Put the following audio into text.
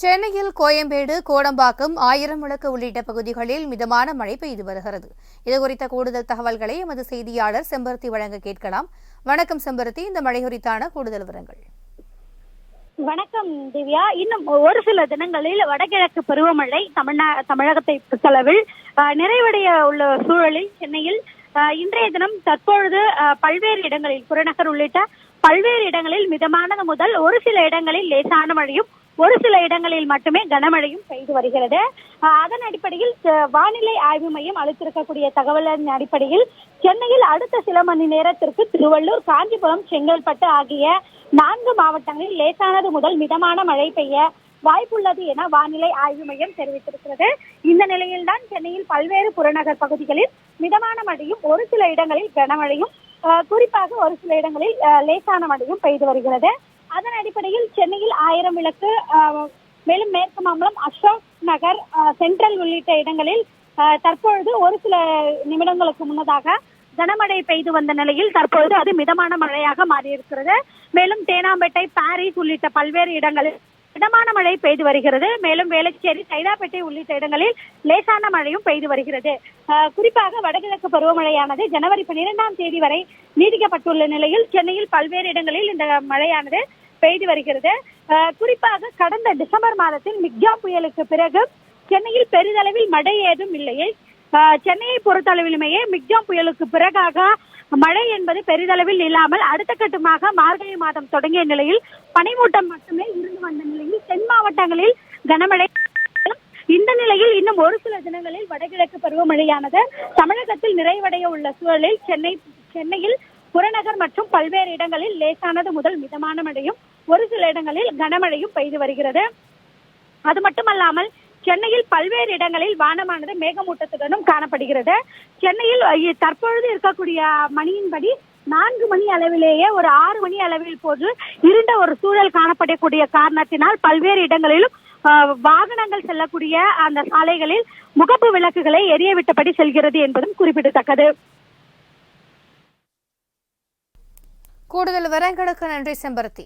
சென்னையில் கோயம்பேடு, கோடம்பாக்கம், ஆயிரம் விளக்கு உள்ளிட்ட பகுதிகளில் மிதமான மழை பெய்து வருகிறது. இதுகுறித்த கூடுதல் தகவல்களை எமது செய்தியாளர் செம்பருத்தி வழங்க கேட்கலாம். வணக்கம் செம்பருத்தி, இந்த மழை குறித்தான கூடுதல் விவரங்கள். வணக்கம் திவ்யா. இன்னும் ஒரு சில தினங்களில் வடகிழக்கு பருவமழை தமிழகத்தை பொறுத்தளவில் நிறைவடைய உள்ள சூழலில் சென்னையில் இன்றைய தினம் தற்பொழுது பல்வேறு இடங்களில் புறநகர் உள்ளிட்ட பல்வேறு இடங்களில் மிதமானது முதல் ஒரு சில இடங்களில் லேசான மழையும் ஒரு சில இடங்களில் மட்டுமே கனமழையும் பெய்து வருகிறது. அதன் அடிப்படையில் வானிலை ஆய்வு மையம் அளித்திருக்கக்கூடிய தகவலின் அடிப்படையில் சென்னையில் அடுத்த சில மணி நேரத்திற்கு திருவள்ளூர், காஞ்சிபுரம், செங்கல்பட்டு ஆகிய 4 மாவட்டங்களில் லேசானது முதல் மிதமான மழை பெய்ய வாய்ப்புள்ளது என வானிலை ஆய்வு மையம் தெரிவித்திருக்கிறது. இந்த நிலையில்தான் சென்னையில் பல்வேறு புறநகர் பகுதிகளில் மிதமான மழையும் ஒரு சில இடங்களில் கனமழையும் குறிப்பாக ஒரு சில இடங்களில் லேசான மழையும் பெய்து வருகிறது. அதன் அடிப்படையில் சென்னையில் ஆயிரம் விளக்கு, மேலும் மேற்கு மாம்பலம், அசோக் நகர், சென்ட்ரல் உள்ளிட்ட இடங்களில் தற்பொழுது ஒரு சில நிமிடங்களுக்கு முன்னதாக கனமழை பெய்து வந்த நிலையில் தற்பொழுது அது மிதமான மழையாக மாறியிருக்கிறது. மேலும் தேனாம்பேட்டை, பாரிஸ் உள்ளிட்ட பல்வேறு இடங்களில் மிதமான மழை பெய்து வருகிறது. மேலும் வேளச்சேரி, சைதாப்பேட்டை உள்ளிட்ட இடங்களில் லேசான மழையும் பெய்து வருகிறது. குறிப்பாக வடகிழக்கு பருவமழையானது ஜனவரி 12ஆம் தேதி வரை நீடிக்கப்பட்டுள்ள நிலையில் சென்னையில் பல்வேறு இடங்களில் இந்த மழையானது பெய்து வருகிறது. குறிப்பாக கடந்த டிசம்பர் மாதத்தில் மிக்ஜாம் புயலுக்கு பிறகு சென்னையில் பெரிதளவில் மழை ஏதும் இல்லையே. சென்னையை பொறுத்தளவிலுமே மிக்ஜாம் புயலுக்கு பிறகாக மழை என்பது பெரிதளவில் இல்லாமல் அடுத்த கட்டமாக மார்கழி மாதம் தொடங்கிய நிலையில் பனிமூட்டம் மட்டுமே இருந்து வந்த நிலையில் தென் மாவட்டங்களில் கனமழை. இந்த நிலையில் இன்னும் ஒரு சில தினங்களில் வடகிழக்கு பருவமழையானது தமிழகத்தில் நிறைவடைய உள்ள சூழலில் சென்னையில் புறநகர் மற்றும் பல்வேறு இடங்களில் லேசானது முதல் மிதமான மழையும் ஒரு சில இடங்களில் கனமழையும் பெய்து வருகிறது. அது மட்டுமல்லாமல் சென்னையில் பல்வேறு இடங்களில் வானமானது மேகமூட்டத்துடனும் காணப்படுகிறது. சென்னையில் தற்பொழுது இருக்கக்கூடிய மணியின்படி 4 மணி அளவிலேயே ஒரு 6 மணி அளவில் போது இருண்ட ஒரு சூழல் காணப்படக்கூடிய காரணத்தினால் பல்வேறு இடங்களிலும் வாகனங்கள் செல்லக்கூடிய அந்த சாலைகளில் முகப்பு விளக்குகளை எரிய விட்டபடி செல்கிறது என்பதும் குறிப்பிடத்தக்கது. கூடுதல் விவரங்களுக்கு நன்றி செம்பருத்தி.